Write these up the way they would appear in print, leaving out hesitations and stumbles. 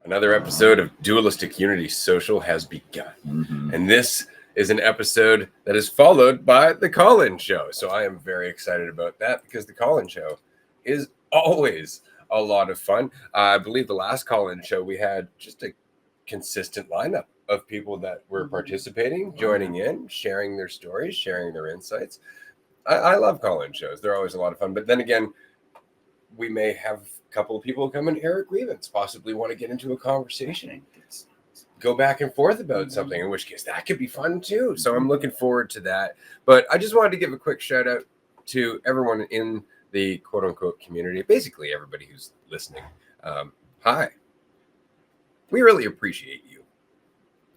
Another episode of Dualistic Unity Social has begun. And this is an episode that is followed by the call-in show. So I am very excited about that because the call-in show is always a lot of fun. I believe the last call-in show we had just a consistent lineup of people that were participating, joining in, sharing their stories, sharing their insights. I love call-in shows. They're always a lot of fun. But then again, we may have a couple of people come and air a grievance, possibly want to get into a conversation, go back and forth about something, in which case that could be fun too. So I'm looking forward to that. But I just wanted to give a quick shout out to everyone in the quote unquote community, basically everybody who's listening. Hi. We really appreciate you.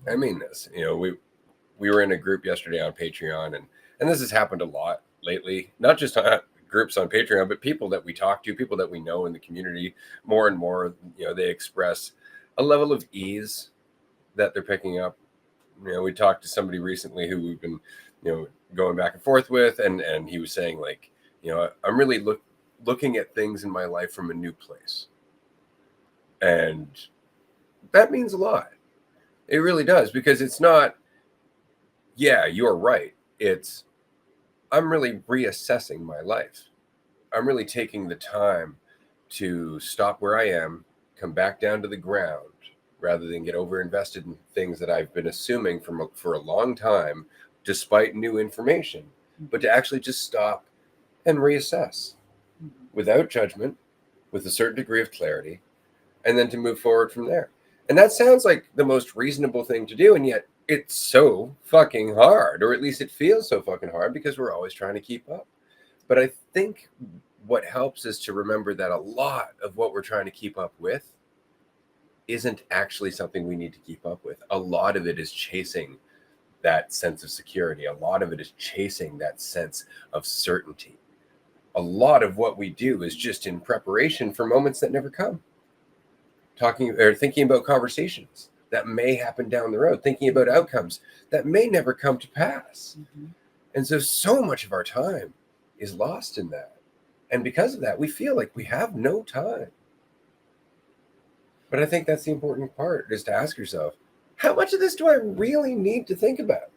I mean this. You know, we were in a group yesterday on Patreon, and this has happened a lot lately, not just on groups on Patreon, but people that we talk to, people that we know in the community, more and more, you know, they express a level of ease that they're picking up. You know, we talked to somebody recently who we've been, you know, going back and forth with, and he was saying, like, you know, I'm really looking at things in my life from a new place. And that means a lot. It really does, because it's not, yeah, you're right. It's, I'm really reassessing my life. I'm really taking the time to stop where I am, come back down to the ground, rather than get overinvested in things that I've been assuming for a long time, despite new information, but to actually just stop and reassess without judgment, with a certain degree of clarity, and then to move forward from there. And that sounds like the most reasonable thing to do, and yet it's so fucking hard, or at least it feels so fucking hard, because we're always trying to keep up. But I think what helps is to remember that a lot of what we're trying to keep up with isn't actually something we need to keep up with. A lot of it is chasing that sense of security. A lot of it is chasing that sense of certainty. A lot of what we do is just in preparation for moments that never come. Talking or thinking about conversations that may happen down the road, thinking about outcomes that may never come to pass. And so much of our time is lost in that. And because of that, we feel like we have no time. But I think that's the important part, is to ask yourself, how much of this do I really need to think about?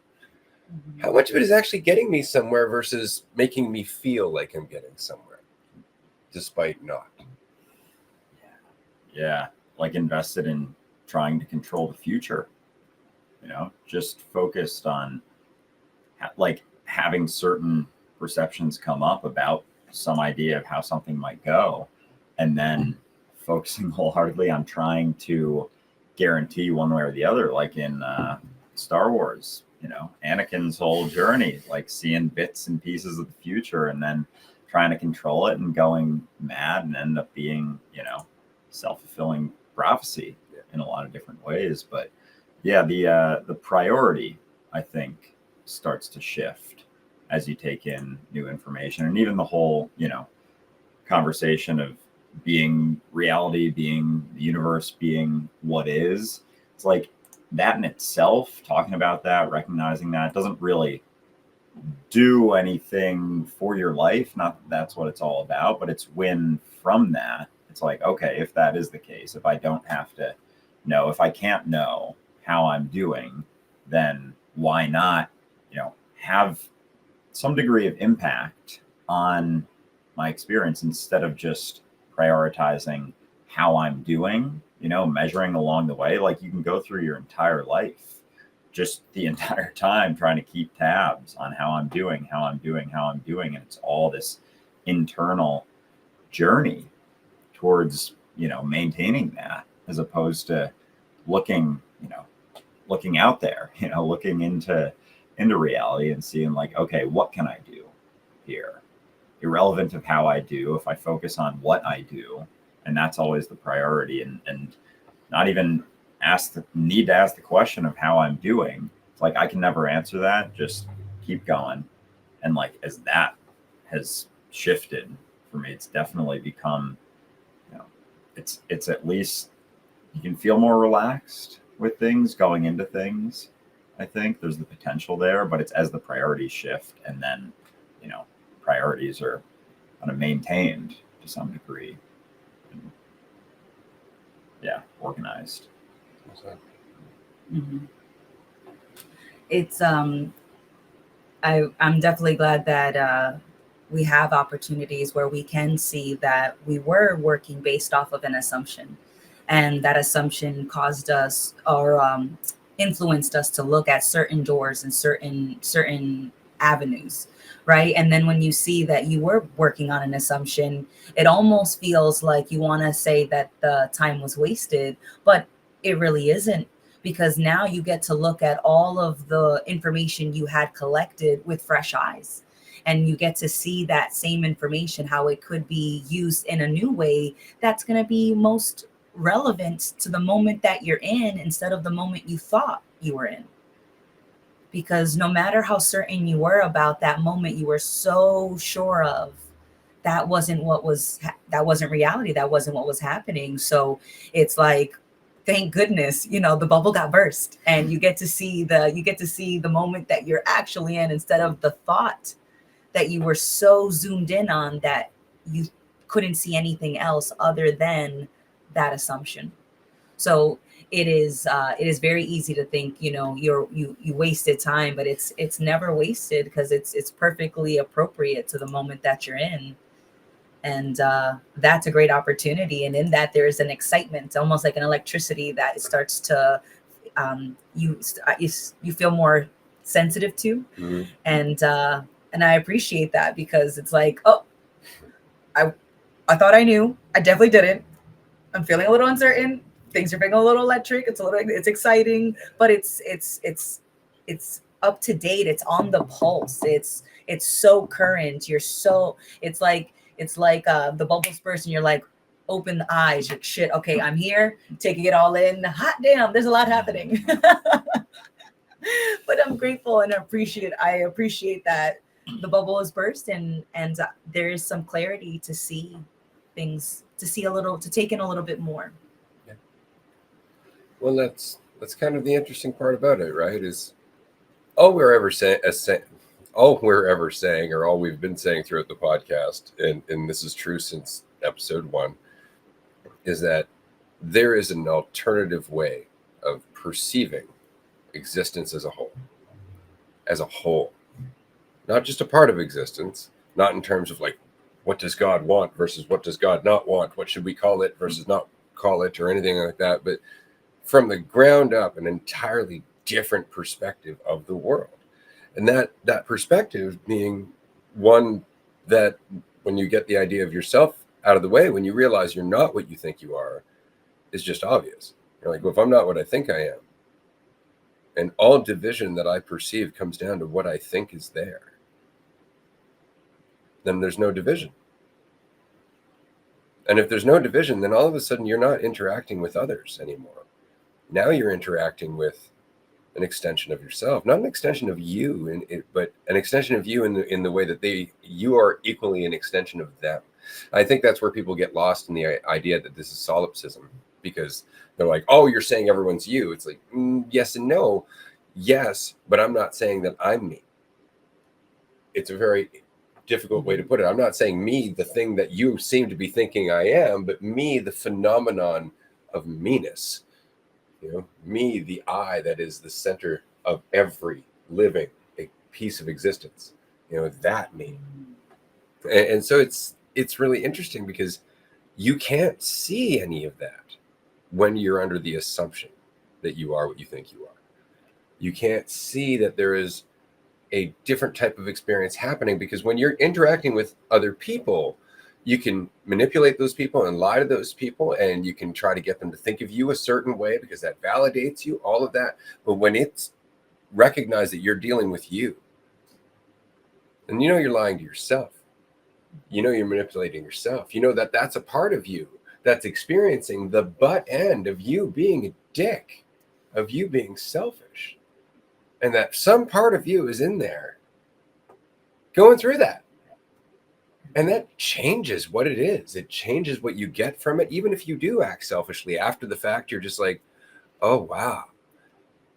How much of it is actually getting me somewhere versus making me feel like I'm getting somewhere, despite not? Yeah. Like invested in trying to control the future, you know, just focused on like having certain perceptions come up about some idea of how something might go, and then focusing wholeheartedly on trying to guarantee one way or the other, like in Star Wars, you know, Anakin's whole journey, like seeing bits and pieces of the future and then trying to control it and going mad and end up being, you know, self-fulfilling prophecy in a lot of different ways. But yeah, the priority, I think, starts to shift as you take in new information, and even the whole, you know, conversation of being reality, being the universe, being what is. It's like that in itself, talking about that, recognizing that, doesn't really do anything for your life. Not that that's what it's all about, but it's when from that, it's like, okay, if that is the case, if I don't have to know, if I can't know how I'm doing, then why not, you know, have some degree of impact on my experience instead of just prioritizing how I'm doing, you know, measuring along the way. Like you can go through your entire life, just the entire time trying to keep tabs on how I'm doing. And it's all this internal journey towards, you know, maintaining that, as opposed to looking out there, you know, looking into reality and seeing like, okay, what can I do here? Irrelevant of how I do, if I focus on what I do, and that's always the priority, and not even need to ask the question of how I'm doing. It's like I can never answer that. Just keep going. And like as that has shifted for me, it's definitely become, you know, it's at least you can feel more relaxed with things going into things. I think there's the potential there, but it's as the priorities shift, and then, you know, priorities are kind of maintained to some degree. organized. Mm-hmm. It's I'm definitely glad that we have opportunities where we can see that we were working based off of an assumption, and that assumption caused us or influenced us to look at certain doors and certain avenues, right? And then when you see that you were working on an assumption, it almost feels like you want to say that the time was wasted, but it really isn't, because now you get to look at all of the information you had collected with fresh eyes. And you get to see that same information, how it could be used in a new way that's going to be most relevant to the moment that you're in instead of the moment you thought you were in. Because no matter how certain you were about that moment, you were so sure of, that wasn't that wasn't reality. That wasn't what was happening. So it's like, thank goodness, the bubble got burst, and you get to see the moment that you're actually in, instead of the thought that you were so zoomed in on that you couldn't see anything else other than that assumption. So it is very easy to think, you wasted time, but it's never wasted, because it's perfectly appropriate to the moment that you're in. And that's a great opportunity. And in that, there's an excitement, almost like an electricity, that starts to you feel more sensitive to. Mm-hmm. And I appreciate that, because it's like, oh, I thought I knew, I definitely didn't. I'm feeling a little uncertain. Things are being a little electric. It's exciting, but it's up to date. It's on the pulse. It's so current. It's like the bubbles burst, and you're like, open the eyes. You're shit. Okay, I'm here, taking it all in. Hot damn, there's a lot happening. But I'm grateful and I appreciate that the bubble is burst, and there is some clarity to see things, to take in a little bit more. Yeah. Well, that's kind of the interesting part about it, right? Is all we're ever saying, or all we've been saying throughout the podcast, and this is true since episode 1, is that there is an alternative way of perceiving existence as a whole, not just a part of existence, not in terms of like, what does God want versus what does God not want? What should we call it versus not call it, or anything like that? But from the ground up, an entirely different perspective of the world. And that perspective being one that, when you get the idea of yourself out of the way, when you realize you're not what you think you are, is just obvious. You're like, well, if I'm not what I think I am, and all division that I perceive comes down to what I think is there, then there's no division. And if there's no division, then all of a sudden you're not interacting with others anymore. Now you're interacting with an extension of yourself, not an extension of you, but an extension of you in the way that you are equally an extension of them. I think that's where people get lost in the idea that this is solipsism, because they're like, oh, you're saying everyone's you. It's like, yes and no. Yes, but I'm not saying that I'm me. It's a very difficult way to put it. I'm not saying me, the thing that you seem to be thinking I am, but me, the phenomenon of meanness. Me, the I that is the center of every living a piece of existence. That me. And so it's really interesting, because you can't see any of that when you're under the assumption that you are what you think you are. You can't see that there is a different type of experience happening, because when you're interacting with other people, you can manipulate those people and lie to those people, and you can try to get them to think of you a certain way because that validates you, all of that. But when it's recognized that you're dealing with you, and you're lying to yourself, you're manipulating yourself, that that's a part of you that's experiencing the butt end of you being a dick, of you being selfish, and that some part of you is in there going through that. And that changes what it is. It changes what you get from it. Even if you do act selfishly after the fact, you're just like, oh, wow.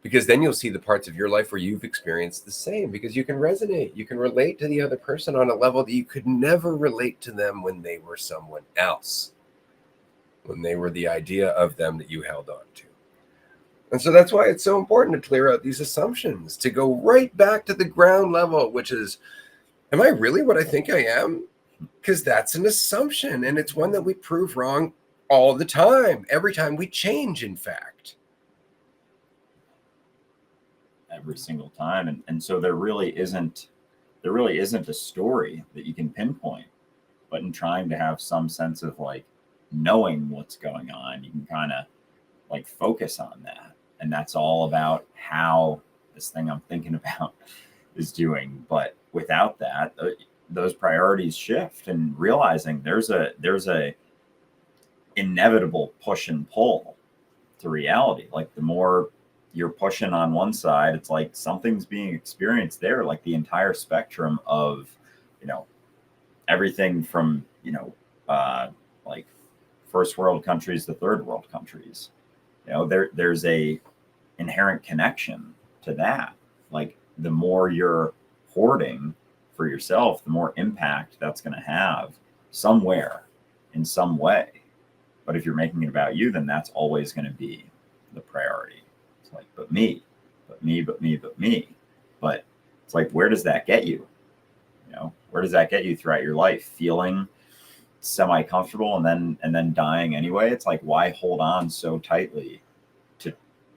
Because then you'll see the parts of your life where you've experienced the same, because you can resonate. You can relate to the other person on a level that you could never relate to them when they were someone else. when they were the idea of them that you held on to. And so that's why it's so important to clear out these assumptions, to go right back to the ground level, which is, am I really what I think I am? Because that's an assumption, and it's one that we prove wrong all the time, every time we change, in fact. Every single time. And so there really isn't a story that you can pinpoint, but in trying to have some sense of like knowing what's going on, you can kind of like focus on that. And that's all about how this thing I'm thinking about is doing. But without that, those priorities shift, and realizing there's a inevitable push and pull to reality. Like the more you're pushing on one side, it's like something's being experienced there, like the entire spectrum of, everything from, like first world countries to third world countries. There's a inherent connection to that. Like the more you're hoarding for yourself, the more impact that's going to have somewhere in some way. But if you're making it about you, then that's always going to be the priority. It's like, but me. But it's like, where does that get you? Where does that get you throughout your life? Feeling semi-comfortable and then dying anyway. It's like, why hold on so tightly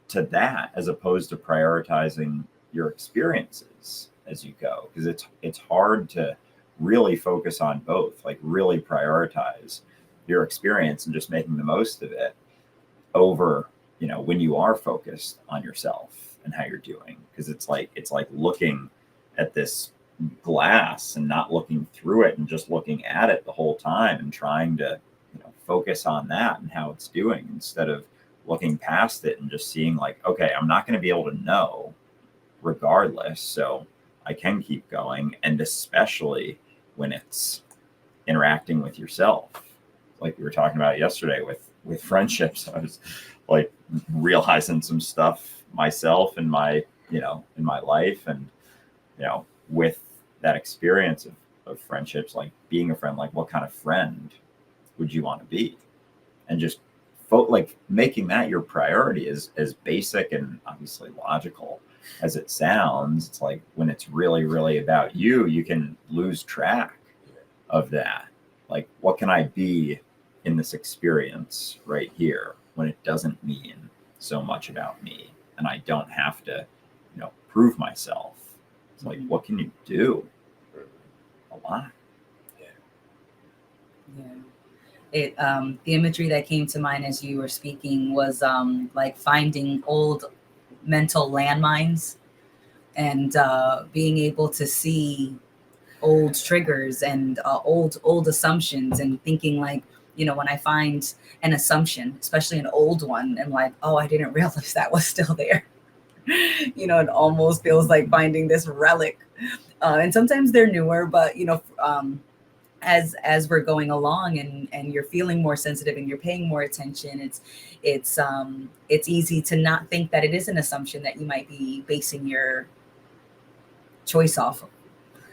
to that, as opposed to prioritizing your experiences as you go? Because it's hard to really focus on both, like really prioritize your experience and just making the most of it over, when you are focused on yourself and how you're doing. Because it's like looking at this glass and not looking through it and just looking at it the whole time and trying to focus on that and how it's doing, instead of looking past it and just seeing like, okay, I'm not going to be able to know regardless, so I can keep going. And especially when it's interacting with yourself, like we were talking about yesterday with friendships. I was like realizing some stuff myself in my in my life, and with that experience of friendships, like being a friend, like what kind of friend would you want to be? And just like making that your priority is as basic and obviously logical as it sounds. It's like when it's really, really about you, you can lose track of that. Like, what can I be in this experience right here when it doesn't mean so much about me and I don't have to, prove myself? It's like, what can you do? A lot. Yeah. The imagery that came to mind as you were speaking was like finding old mental landmines and being able to see old triggers and old assumptions, and thinking like, when I find an assumption, especially an old one, and like, oh, I didn't realize that was still there. It almost feels like finding this relic. And sometimes they're newer, but as we're going along and you're feeling more sensitive and you're paying more attention, it's easy to not think that it is an assumption that you might be basing your choice off of,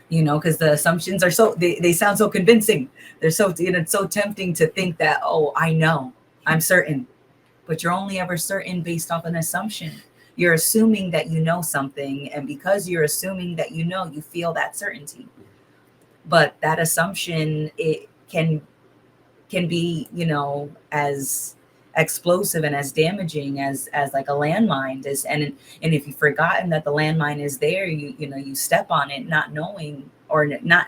because the assumptions are they sound so convincing. They're so, it's so tempting to think that, oh, I know, I'm certain, but you're only ever certain based off an assumption. You're assuming that you know something, and because you're assuming that you feel that certainty. But that assumption, it can be, as explosive and as damaging as like a landmine is. And if you've forgotten that the landmine is there, you step on it, not knowing, or not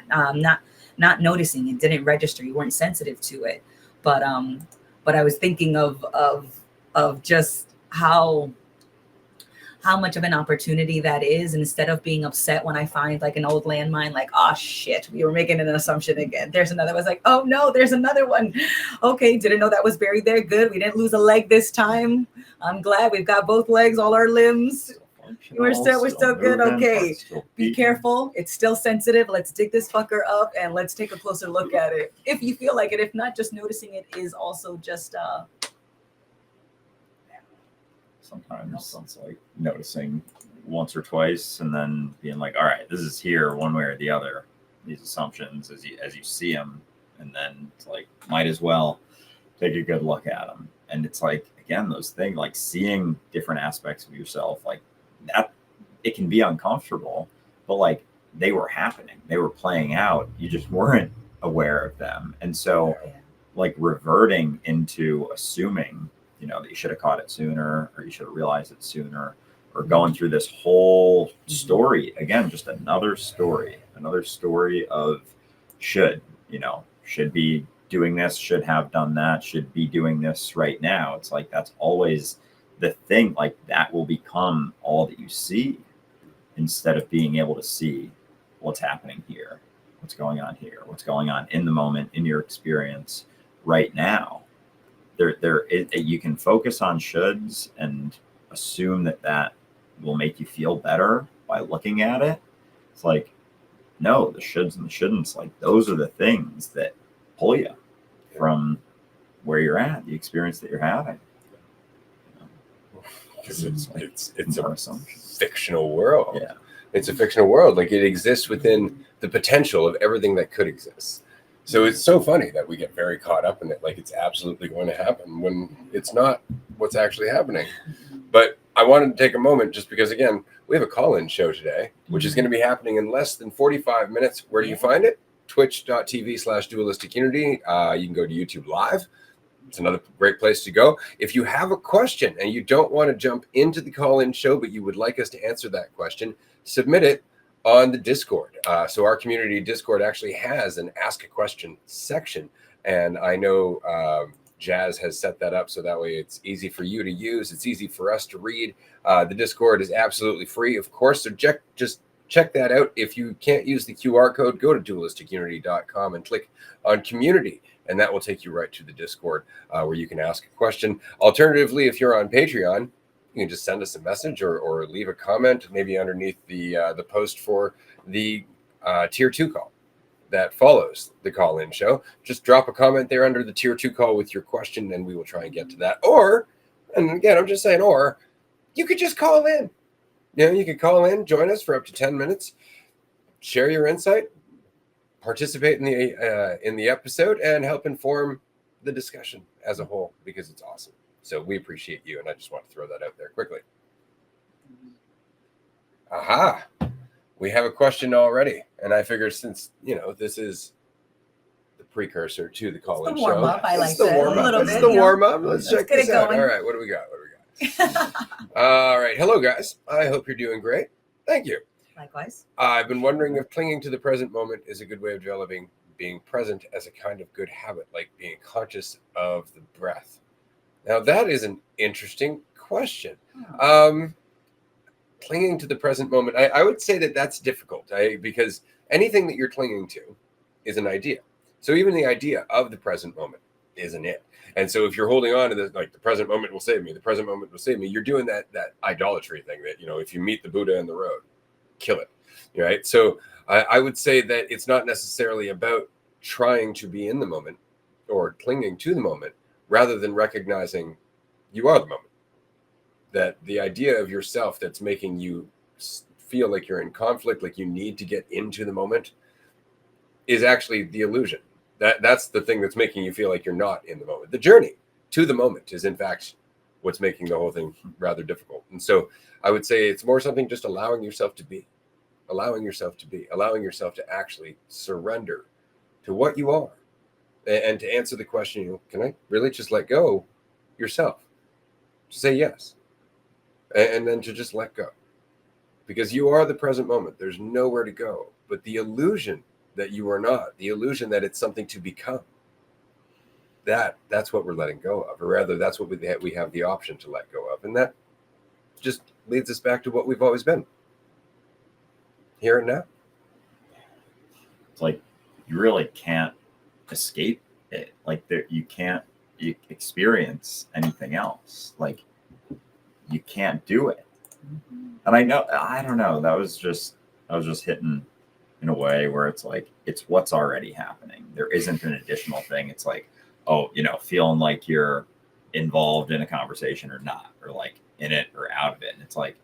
noticing. It didn't register. You weren't sensitive to it. But I was thinking of just how much of an opportunity that is. And instead of being upset when I find like an old landmine, like, oh shit, we were making an assumption again. There's another one. I was like, oh no, there's another one. Okay, didn't know that was buried there. Good. We didn't lose a leg this time. I'm glad we've got both legs, all our limbs. We're still good. Okay. Be careful. It's still sensitive. Let's dig this fucker up and let's take a closer look at it. If you feel like it, if not, just noticing it is also just sometimes it's like noticing once or twice and then being like, all right, this is here one way or the other, these assumptions as you see them. And then it's like, might as well take a good look at them. And it's like, again, those things, like seeing different aspects of yourself, like that, it can be uncomfortable, but like they were happening, they were playing out, you just weren't aware of them. And so like reverting into assuming, you know, that you should have caught it sooner, or you should have realized it sooner, or going through this whole story again, just another story of should, you know, should be doing this, should have done that, should be doing this right now. It's like that's always the thing, like that will become all that you see, instead of being able to see what's happening here, what's going on here, what's going on in the moment, in your experience right now. You can focus on shoulds and assume that will make you feel better by looking at it. It's like, no, the shoulds and the shouldn'ts, like those are the things that pull you from where you're at, the experience that you're having. Because it's our a assumption. fictional world. Yeah. It's a fictional world. Like it exists within the potential of everything that could exist. So it's so funny that we get very caught up in it, like it's absolutely going to happen when it's not what's actually happening. But I wanted to take a moment just because, again, we have a call-in show today, which is going to be happening in less than 45 minutes. Where do you find it? Twitch.tv/dualistic unity. You can go to YouTube Live. It's another great place to go. If you have a question and you don't want to jump into the call-in show, but you would like us to answer that question, submit it on the Discord. So our community Discord actually has an Ask a Question section. And I know Jazz has set that up so that way it's easy for you to use. It's easy for us to read. The Discord is absolutely free, of course. So just check that out. If you can't use the QR code, go to dualisticunity.com and click on community. And that will take you right to the Discord where you can ask a question. Alternatively, if you're on Patreon, you can just send us a message or leave a comment, maybe underneath the post for the Tier 2 call that follows the call-in show. Just drop a comment there under the Tier 2 call with your question, and we will try and get to that. Or, and again, I'm just saying, or you could just call in. You know, you could call in, join us for up to 10 minutes, share your insight, participate in the episode, and help inform the discussion as a whole, because it's awesome. So we appreciate you, and I just want to throw that out there quickly. Aha! We have a question already, and I figured since, you know, this is the precursor to the call-in show. Warm up, I like it's the that. warm up. It's the warm up. Let's check get this it out. going. All right, what do we got? All right, hello guys. I hope you're doing great. Thank you. Likewise. I've been wondering if clinging to the present moment is a good way of developing being present as a kind of good habit, like being conscious of the breath. Now, that is an interesting question. Clinging to the present moment, I would say that that's difficult because anything that you're clinging to is an idea. So even the idea of the present moment isn't it. And so if you're holding on to this, like the present moment will save me, the present moment will save me, you're doing that idolatry thing that, you know, if you meet the Buddha in the road, kill it, right? So I would say that it's not necessarily about trying to be in the moment or clinging to the moment, rather than recognizing you are the moment. That the idea of yourself that's making you feel like you're in conflict, like you need to get into the moment, is actually the illusion. That's the thing that's making you feel like you're not in the moment. The journey to the moment is, in fact, what's making the whole thing rather difficult. And so I would say it's more something just allowing yourself to be, allowing yourself to actually surrender to what you are. And to answer the question, you know, can I really just let go yourself? To say yes. And then to just let go. Because you are the present moment. There's nowhere to go. But the illusion that you are not, the illusion that it's something to become, that's what we're letting go of. Or rather, that's what we have the option to let go of. And that just leads us back to what we've always been. Here and now. It's like you really can't escape it. Like you can't experience anything else. Like you can't do it. And I don't know, that was just hitting in a way where it's like it's what's already happening. There isn't an additional thing. It's like, oh, you know, feeling like you're involved in a conversation or not, or like in it or out of it. And it's like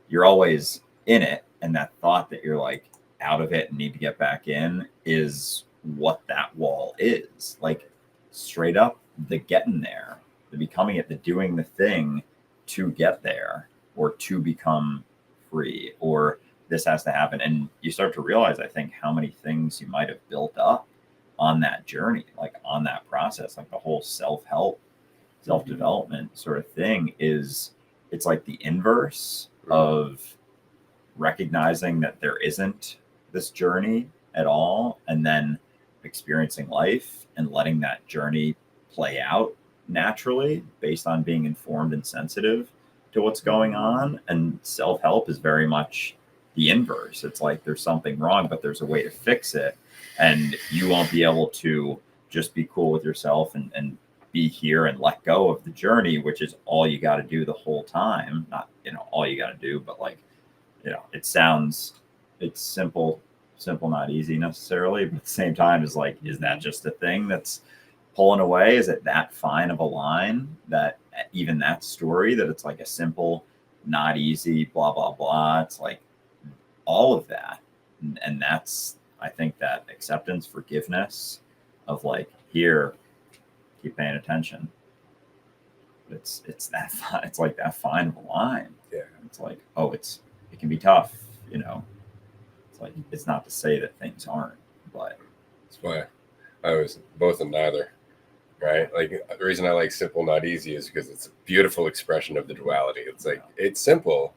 you're always in it, and that thought that you're like out of it and need to get back in is what that wall is. Like straight up, the getting there, the becoming it, the doing the thing to get there, or to become free, or this has to happen. And you start to realize, I think, how many things you might have built up on that journey, like on that process, like the whole self-help, self-development sort of thing it's like the inverse of recognizing that there isn't this journey at all, and then experiencing life and letting that journey play out naturally based on being informed and sensitive to what's going on. And self-help is very much the inverse. It's like there's something wrong, but there's a way to fix it, and you won't be able to just be cool with yourself and be here and let go of the journey, which is all you got to do the whole time. Not, all you got to do, but like, it's simple, not easy necessarily, but at the same time is like, is that just a thing that's pulling away? Is it that fine of a line that even that story, that it's like a simple, not easy, blah, blah, blah. It's like all of that. And that's, I think, that acceptance, forgiveness of like, here, keep paying attention. It's like that fine of a line. Yeah. It's like, oh, it can be tough, It's like, it's not to say that things aren't, but that's why I was both and neither, right? Like, the reason I like simple, not easy is because it's a beautiful expression of the duality. It's like, it's simple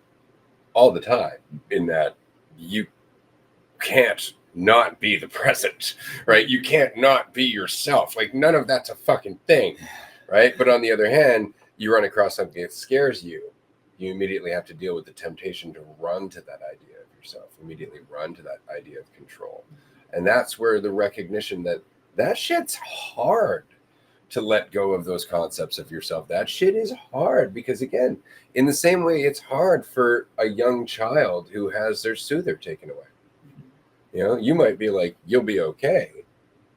all the time, in that you can't not be the present, right? You can't not be yourself. Like, none of that's a fucking thing, right? But on the other hand, you run across something that scares you, you immediately have to deal with the temptation to run to that idea of yourself, immediately run to that idea of control. And that's where the recognition that shit's hard to let go of, those concepts of yourself. That shit is hard, because again, in the same way it's hard for a young child who has their soother taken away. You might be like, you'll be okay,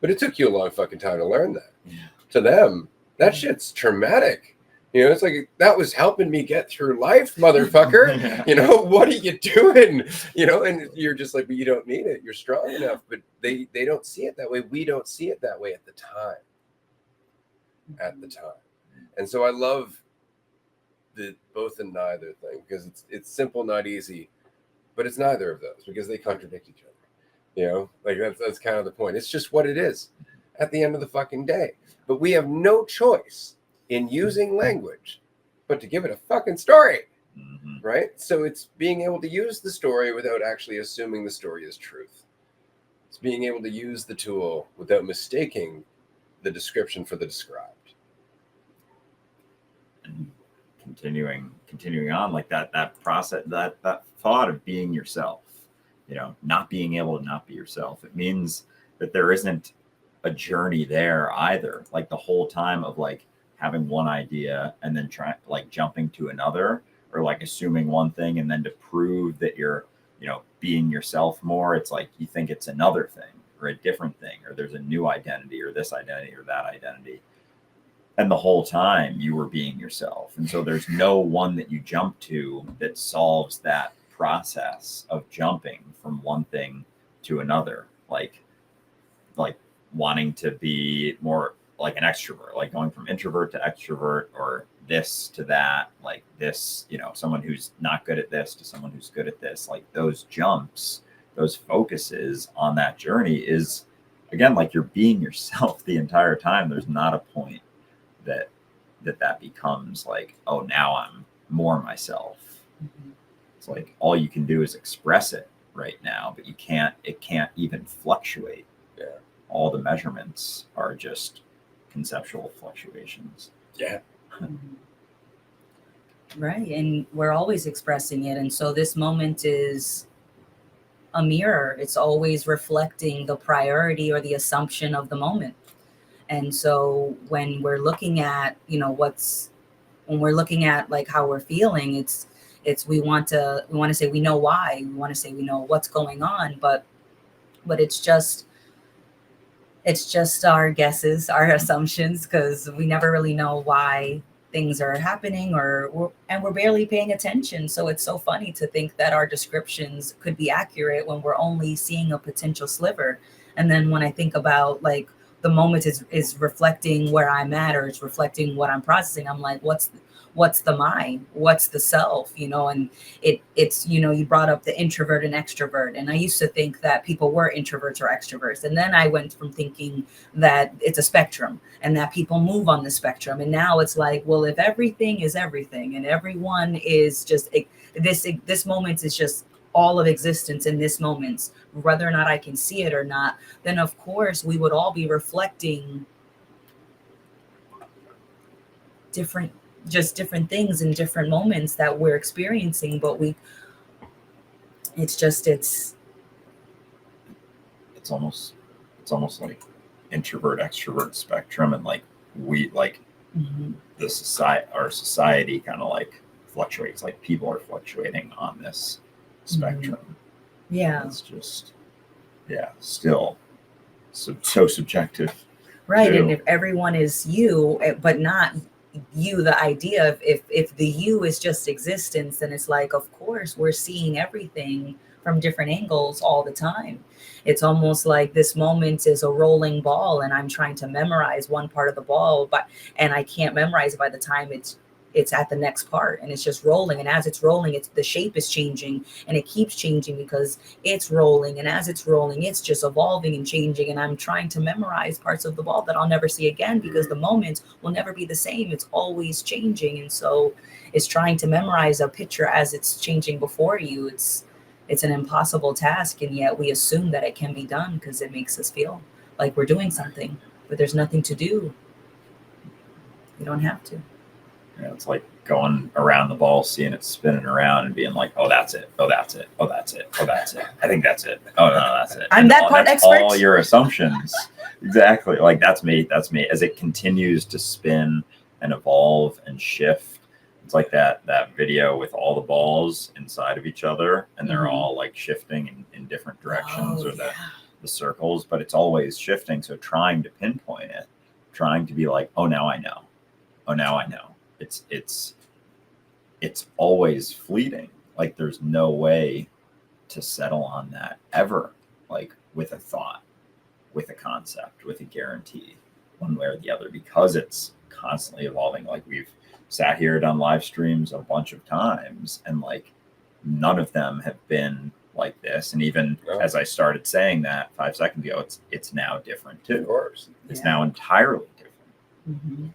but it took you a long fucking time to learn that. Yeah. To them, that shit's traumatic. It's like, that was helping me get through life, motherfucker. Yeah. What are you doing? And you're just like, but you don't need it. You're strong enough. But they don't see it that way. We don't see it that way at the time. And so I love the both and neither thing, because it's simple, not easy, but it's neither of those, because they contradict each other. Like, that's kind of the point. It's just what it is at the end of the fucking day. But we have no choice in using language but to give it a fucking story. Mm-hmm. Right? So it's being able to use the story without actually assuming the story is truth. It's being able to use the tool without mistaking the description for the described. And continuing on, like that process, that thought of being yourself, not being able to not be yourself. It means that there isn't a journey there either. Like, the whole time of like having one idea and then jumping to another, or like assuming one thing and then to prove that you're, being yourself more. It's like, you think it's another thing or a different thing, or there's a new identity or this identity or that identity. And the whole time you were being yourself. And so there's no one that you jump to that solves that process of jumping from one thing to another. Like wanting to be more like an extrovert, like going from introvert to extrovert, or this to that, like this, someone who's not good at this to someone who's good at this. Like, those jumps, those focuses on that journey is, again, like, you're being yourself the entire time. There's not a point that becomes like, oh, now I'm more myself. Mm-hmm. It's like, all you can do is express it right now, but it can't even fluctuate. Yeah. All the measurements are just conceptual fluctuations. Yeah. Right. And we're always expressing it. And so this moment is a mirror. It's always reflecting the priority or the assumption of the moment. And so when we're looking at, when we're looking at like how we're feeling, it's we want to say we know why. We want to say we know what's going on, but it's just our guesses, our assumptions, because we never really know why things are happening, and we're barely paying attention. So it's so funny to think that our descriptions could be accurate when we're only seeing a potential sliver. And then when I think about like the moment is reflecting where I'm at, or it's reflecting what I'm processing. I'm like, what's the mind, what's the self, and it's you brought up the introvert and extrovert, and I used to think that people were introverts or extroverts, and then I went from thinking that it's a spectrum and that people move on the spectrum, and now it's like, well, if everything is everything and everyone is just this moment is just all of existence in this moment, whether or not I can see it or not, then of course we would all be reflecting different things in different moments that we're experiencing. But it's almost like introvert extrovert spectrum, and like our society kind of like fluctuates, like people are fluctuating on this spectrum. Yeah, it's just still so subjective, right? And if everyone is you, but not you, the idea of if the you is just existence, then it's like, of course we're seeing everything from different angles all the time. It's almost like this moment is a rolling ball and I'm trying to memorize one part of the ball, and I can't memorize it by the time it's at the next part, and it's just rolling, and as it's rolling, the shape is changing, and it keeps changing because it's rolling, and as it's rolling, it's just evolving and changing, and I'm trying to memorize parts of the ball that I'll never see again, because the moment will never be the same. It's always changing, and so it's trying to memorize a picture as it's changing before you. It's an impossible task, and yet we assume that it can be done because it makes us feel like we're doing something, but there's nothing to do. You don't have to. It's like going around the ball, seeing it spinning around and being like, oh, that's it. Oh, that's it. Oh, that's it. Oh, that's it. I think that's it. Oh, no, that's it. I'm that part expert. All your assumptions. Exactly. Like that's me. As it continues to spin and evolve and shift. It's like that video with all the balls inside of each other, and they're all like shifting in different directions, or the circles, but it's always shifting. So trying to pinpoint it, trying to be like, oh, now I know. Oh, now I know. It's always fleeting. Like there's no way to settle on that ever, like with a thought, with a concept, with a guarantee, one way or the other, because it's constantly evolving. Like we've sat here, done live streams a bunch of times, and like none of them have been like this. And even as I started saying that 5 seconds ago, it's now different too. Of course. It's now entirely different.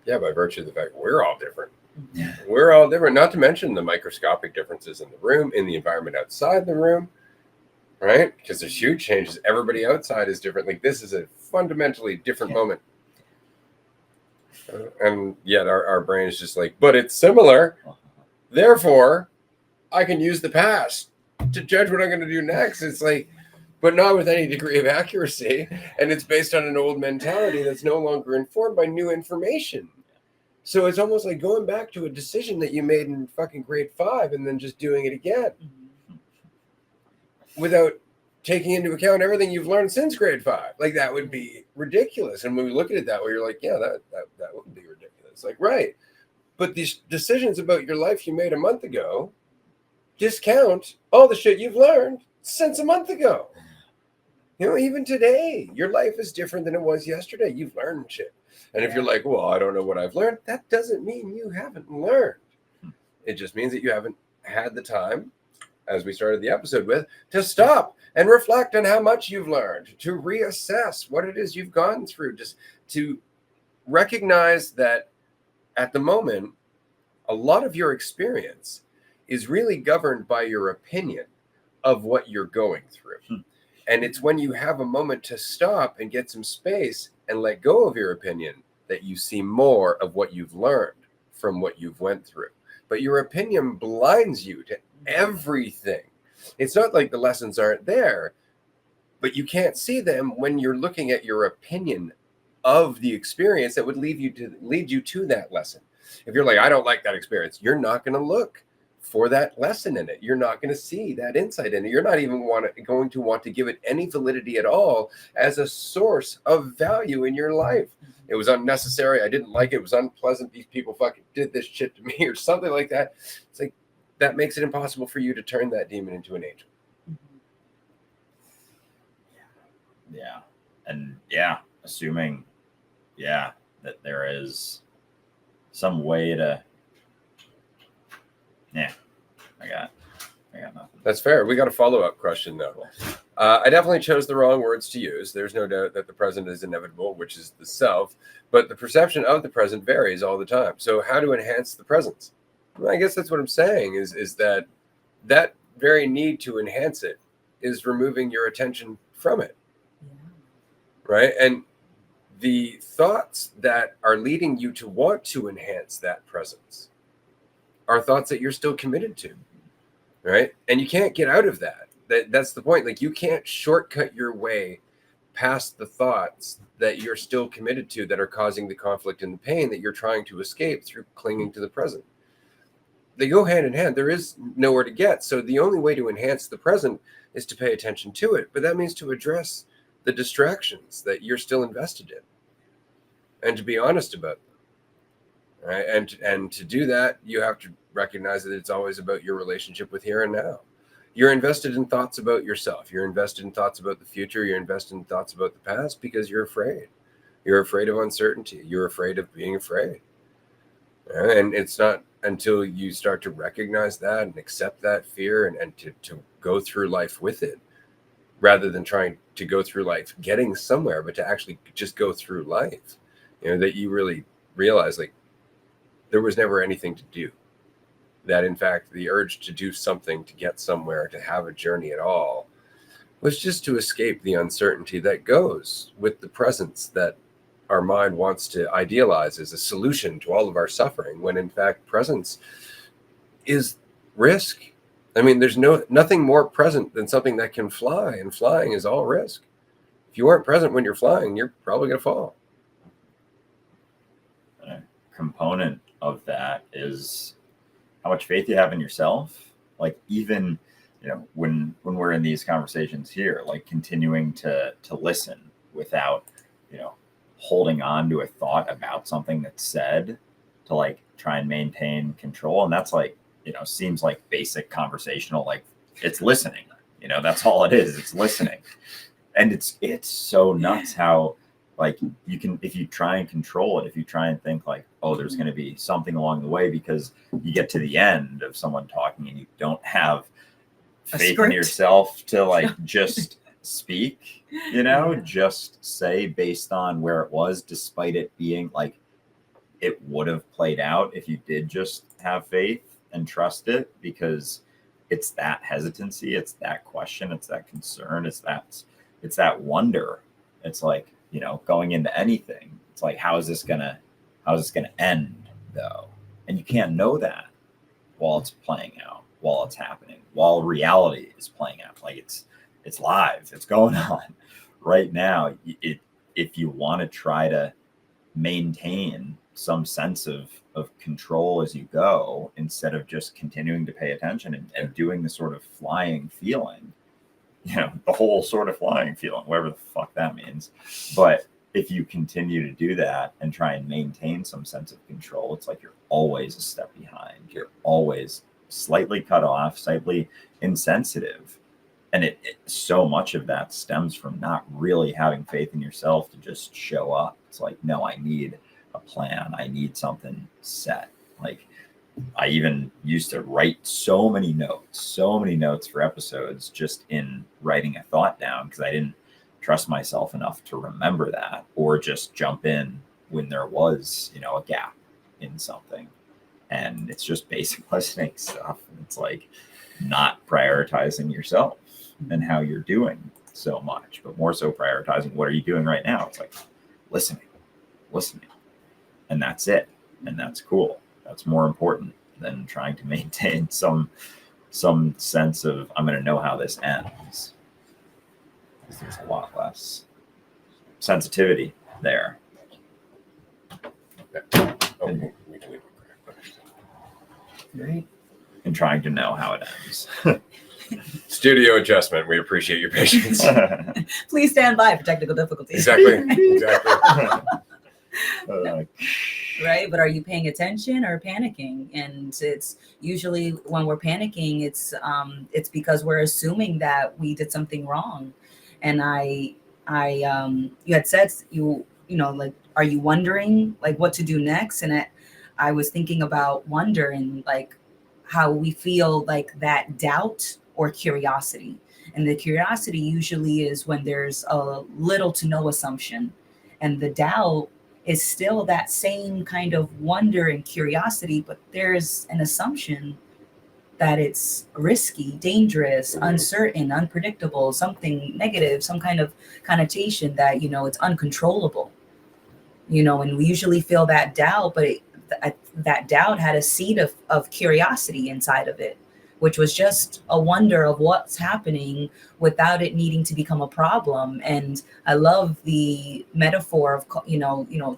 Yeah, by virtue of the fact we're all different. Yeah. We're all different, not to mention the microscopic differences in the room, in the environment outside the room, right? Because there's huge changes. Everybody outside is different. Like this is a fundamentally different moment. And yet our brain is just like, but it's similar. Therefore, I can use the past to judge what I'm going to do next. It's like, but not with any degree of accuracy. And it's based on an old mentality that's no longer informed by new information. So it's almost like going back to a decision that you made in fucking grade 5 and then just doing it again without taking into account everything you've learned since grade 5. Like that would be ridiculous. And when we look at it that way, you're like, yeah, that would be ridiculous. Like, right. But these decisions about your life you made a month ago discount all the shit you've learned since a month ago. Even today, your life is different than it was yesterday. You've learned shit. And if you're like, well, I don't know what I've learned, that doesn't mean you haven't learned. It just means that you haven't had the time, as we started the episode with, to stop and reflect on how much you've learned, to reassess what it is you've gone through, just to recognize that at the moment, a lot of your experience is really governed by your opinion of what you're going through. And it's when you have a moment to stop and get some space and let go of your opinion that you see more of what you've learned from what you've went through. But your opinion blinds you to everything. It's not like the lessons aren't there, but you can't see them when you're looking at your opinion of the experience that would lead you to that lesson. If you're like, I don't like that experience, you're not going to look for that lesson in it. You're not going to see that insight in it. You're not even going to want to give it any validity at all as a source of value in your life. It was unnecessary. I didn't like it. It was unpleasant. These people fucking did this shit to me or something like that. It's like, that makes it impossible for you to turn that demon into an angel. Yeah. And yeah, assuming, that there is some way to, I got nothing. That's fair. We got a follow-up question though. I definitely chose the wrong words to use. There's no doubt that the present is inevitable, which is the self, but the perception of the present varies all the time. So how to enhance the presence? Well, I guess that's what I'm saying is that very need to enhance it is removing your attention from it. Right? And the thoughts that are leading you to want to enhance that presence are thoughts that you're still committed to. Right? And you can't get out of that. That's the point. Like, you can't shortcut your way past the thoughts that you're still committed to that are causing the conflict and the pain that you're trying to escape through clinging to the present. They go hand in hand. There is nowhere to get. So the only way to enhance the present is to pay attention to it. But that means to address the distractions that you're still invested in and to be honest about them. Right? And to do that, you have to recognize that it's always about your relationship with here and now. You're invested in thoughts about yourself. You're invested in thoughts about the future. You're invested in thoughts about the past because you're afraid. You're afraid of uncertainty. You're afraid of being afraid. And it's not until you start to recognize that and accept that fear and to go through life with it, rather than trying to go through life getting somewhere, but to actually just go through life, that you really realize, like, there was never anything to do. That, in fact, the urge to do something, to get somewhere, to have a journey at all, was just to escape the uncertainty that goes with the presence that our mind wants to idealize as a solution to all of our suffering, when in fact presence is risk. I mean, there's nothing more present than something that can fly, and flying is all risk. If you aren't present when you're flying, you're probably going to fall. A component of that is how much faith you have in yourself. Like, even, when we're in these conversations here, like continuing to listen without, holding on to a thought about something that's said, to like try and maintain control. And that's like, seems like basic conversational, like, it's listening, that's all it is. It's listening. And it's so nuts how, like, you can, if you try and control it, if you try and think like, oh, there's going to be something along the way, because you get to the end of someone talking and you don't have faith in yourself to like just speak, just say based on where it was, despite it being like it would have played out if you did just have faith and trust it, because it's that hesitancy, it's that question, it's that concern, it's that wonder. It's like, going into anything, it's like, how is this gonna end though? And you can't know that while it's playing out, while it's happening, while reality is playing out. Like, it's live, it's going on right now. If you want to try to maintain some sense of control as you go, instead of just continuing to pay attention and doing the sort of flying feeling, the whole sort of flying feeling, whatever the fuck that means. But if you continue to do that and try and maintain some sense of control, it's like you're always a step behind. You're always slightly cut off, slightly insensitive. And it so much of that stems from not really having faith in yourself to just show up. It's like, no, I need a plan. I need something set. Like, I even used to write so many notes for episodes, just in writing a thought down, because I didn't trust myself enough to remember that, or just jump in when there was, a gap in something. And it's just basic listening stuff. And it's like not prioritizing yourself and how you're doing so much, but more so prioritizing what are you doing right now. It's like listening. And that's it. And that's cool. That's more important than trying to maintain some sense of, I'm going to know how this ends. There's a lot less sensitivity there. Right. And trying to know how it ends. Studio adjustment. We appreciate your patience. Please stand by for technical difficulties. Exactly. Right, but are you paying attention or panicking? And it's usually when we're panicking, it's because we're assuming that we did something wrong. And I you had said like, are you wondering like what to do next? And I was thinking about wonder and like how we feel like that doubt or curiosity. And the curiosity usually is when there's a little to no assumption, and the doubt is still that same kind of wonder and curiosity, but there's an assumption that it's risky, dangerous, uncertain, unpredictable, something negative, some kind of connotation that, it's uncontrollable, and we usually feel that doubt, but that doubt had a seed of curiosity inside of it, which was just a wonder of what's happening without it needing to become a problem. And I love the metaphor of,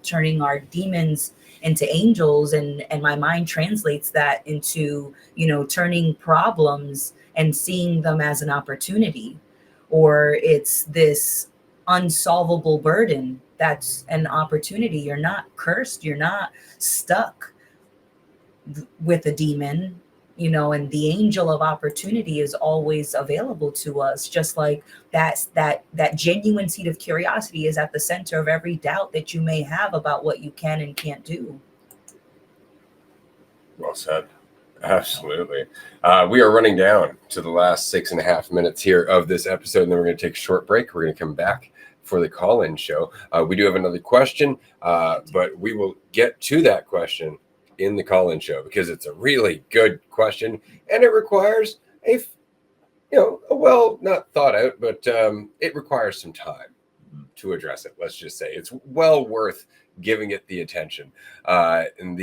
turning our demons into angels, and my mind translates that into, turning problems and seeing them as an opportunity, or it's this unsolvable burden that's an opportunity. You're not cursed, you're not stuck with a demon, and the angel of opportunity is always available to us, just like that genuine seed of curiosity is at the center of every doubt that you may have about what you can and can't do. Well said. Absolutely. We are running down to the last 6.5 minutes here of this episode, and then we're going to take a short break. We're going to come back for the call-in show. We do have another question, but we will get to that question in the call-in show because it's a really good question, and it requires a well, not thought out, but it requires some time to address it. Let's just say it's well worth giving it the attention. I'm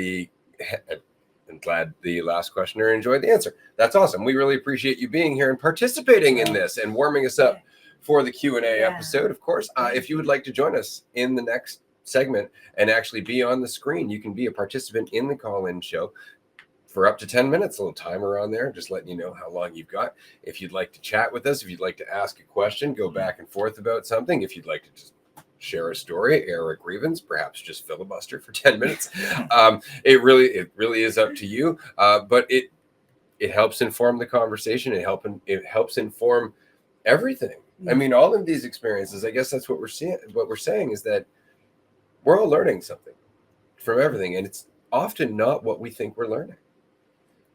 glad the last questioner enjoyed the answer. That's awesome. We really appreciate you being here and participating in this and warming us up for the Q&A episode. Of course, if you would like to join us in the next segment and actually be on the screen, you can be a participant in the call-in show for up to 10 minutes, a little timer on there, just letting you know how long you've got. If you'd like to chat with us, if you'd like to ask a question, go back and forth about something, if you'd like to just share a story, air a grievance, perhaps just filibuster for 10 minutes. It really is up to you. But it helps inform the conversation. It helps inform everything. I mean, all of these experiences, I guess that's what we're seeing. What we're saying is that we're all learning something from everything. And it's often not what we think we're learning.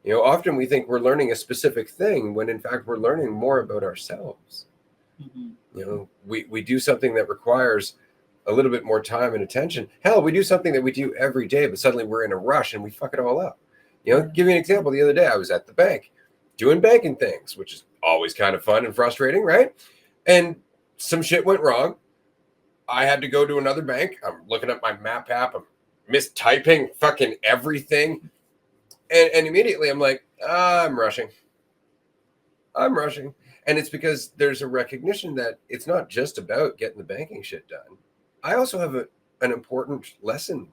Often we think we're learning a specific thing when in fact we're learning more about ourselves. We do something that requires a little bit more time and attention. Hell, we do something that we do every day, but suddenly we're in a rush and we fuck it all up. Give you an example. The other day I was at the bank doing banking things, which is always kind of fun and frustrating, right? And some shit went wrong. I had to go to another bank. I'm looking at my map app. I'm mistyping fucking everything. And immediately I'm like, I'm rushing. And it's because there's a recognition that it's not just about getting the banking shit done. I also have an important lesson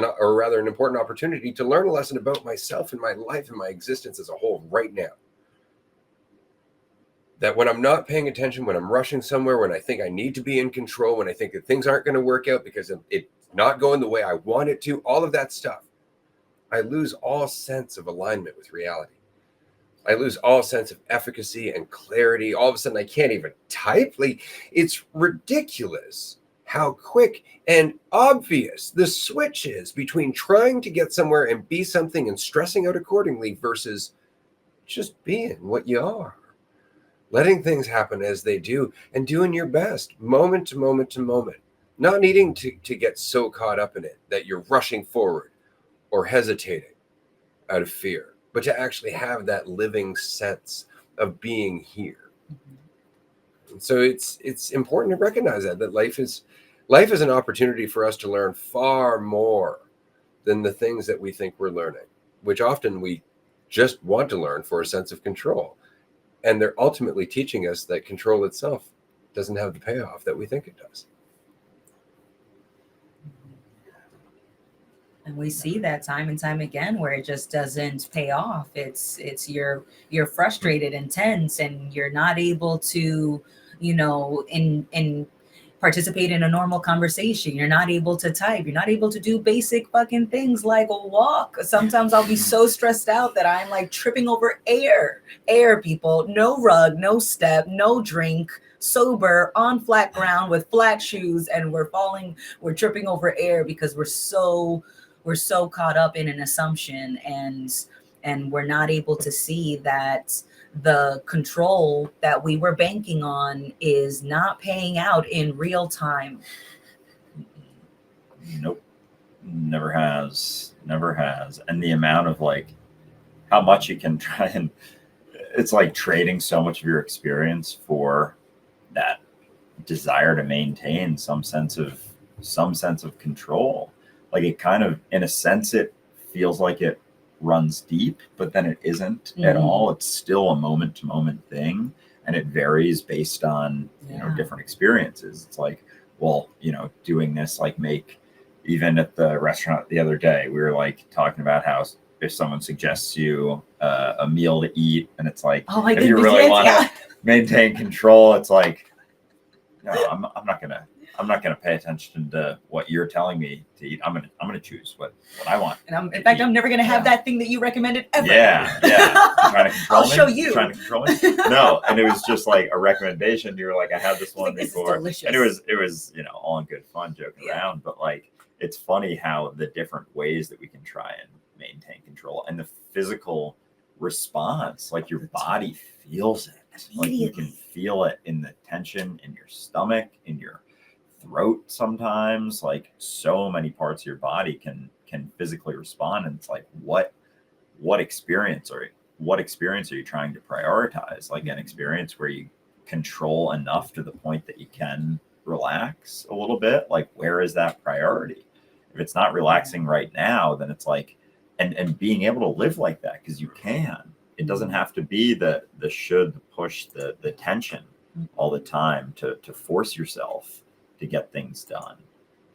or rather an important opportunity to learn a lesson about myself and my life and my existence as a whole right now. That when I'm not paying attention, when I'm rushing somewhere, when I think I need to be in control, when I think that things aren't going to work out because it's not going the way I want it to, all of that stuff, I lose all sense of alignment with reality. I lose all sense of efficacy and clarity. All of a sudden, I can't even type. Like, it's ridiculous how quick and obvious the switch is between trying to get somewhere and be something and stressing out accordingly versus just being what you are. Letting things happen as they do and doing your best moment to moment to moment. Not needing to get so caught up in it that you're rushing forward or hesitating out of fear, but to actually have that living sense of being here. And so it's important to recognize that life is an opportunity for us to learn far more than the things that we think we're learning, which often we just want to learn for a sense of control. And they're ultimately teaching us that control itself doesn't have the payoff that we think it does. And we see that time and time again where it just doesn't pay off. It's you're frustrated and tense, and you're not able to, participate in a normal conversation. You're not able to type. You're not able to do basic fucking things like a walk. Sometimes I'll be so stressed out that I'm like tripping over air, people, no rug, no step, no drink, sober, on flat ground with flat shoes, and we're tripping over air because we're so caught up in an assumption, and we're not able to see that the control that we were banking on is not paying out in real time. Nope. Never has. And the amount of like how much you can try, and it's like trading so much of your experience for that desire to maintain some sense of control. Like it kind of, in a sense, it feels like it runs deep, but then it isn't at all. It's still a moment to moment thing, and it varies based on different experiences. It's like, well, doing this, like, even at the restaurant the other day, we were like talking about how if someone suggests you a meal to eat, and it's like, if you really want to maintain control, it's like, no, I'm not gonna pay attention to what you're telling me to eat. I'm gonna choose what I want. And I'm never gonna have that thing that you recommended ever. Yeah. Trying to control I'll show you. Trying to control me? No, and it was just like a recommendation. You were like, I had this one before, and it was all in good fun, joking around. But like, it's funny how the different ways that we can try and maintain control, and the physical response, like your body feels it. Like you can feel it in the tension in your stomach, in your throat sometimes. Like so many parts of your body can physically respond, and it's like, what experience are you trying to prioritize? Like an experience where you control enough to the point that you can relax a little bit. Like, where is that priority? If it's not relaxing right now, then it's like, and being able to live like that, because you can. It doesn't have to be the should, the push, the tension all the time to force yourself to get things done.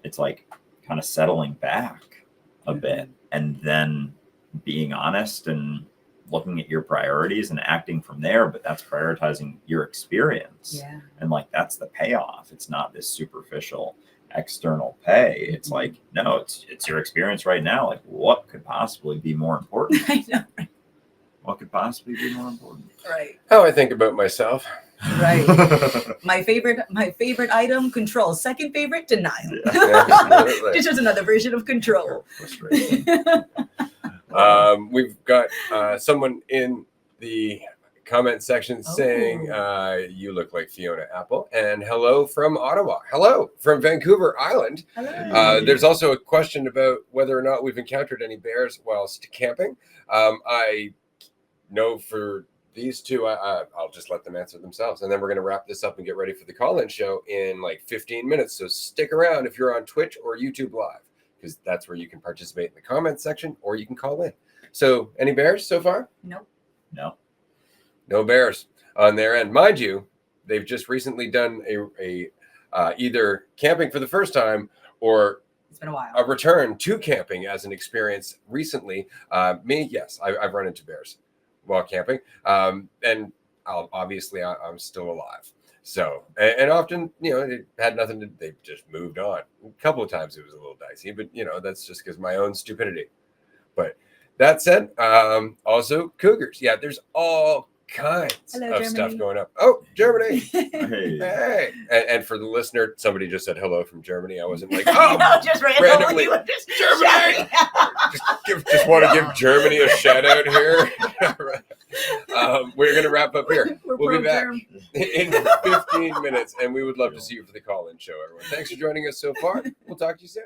It's like kind of settling back a bit, and then being honest and looking at your priorities and acting from there. But that's prioritizing your experience. And like, that's the payoff. It's not this superficial external pay. It's like, no, it's your experience right now. Like, what could possibly be more important? I know, right? What could possibly be more important? Right. How I think about myself. Right. My favorite item, control. Second favorite, denial. It's just another version of control. We've got someone in the comment section saying you look like Fiona Apple, and hello from Ottawa. Hello from Vancouver Island. Hello. There's also a question about whether or not we've encountered any bears whilst camping. I know for these two, I'll just let them answer themselves, and then we're going to wrap this up and get ready for the call-in show in like 15 minutes. So stick around if you're on Twitch or YouTube Live, because that's where you can participate in the comment section, or you can call in. So any bears so far? Nope. No bears on their end. Mind you, they've just recently done a either camping for the first time or it's been a while. A return to camping as an experience recently. Me, yes, I've run into bears while camping. And I'm still alive. So, and often, it had nothing to, they just moved on. A couple of times it was a little dicey, but that's just because my own stupidity. But that said, also cougars. Yeah, there's all kinds of Germany. stuff going up. Oh, Germany. Hey. And for the listener, somebody just said hello from Germany. I wasn't like, oh, no, just randomly. Just Germany. just want to give Germany a shout out here. We're going to wrap up here. We'll be back in 15 minutes, and we would love to see you for the call-in show, everyone. Thanks for joining us so far. We'll talk to you soon.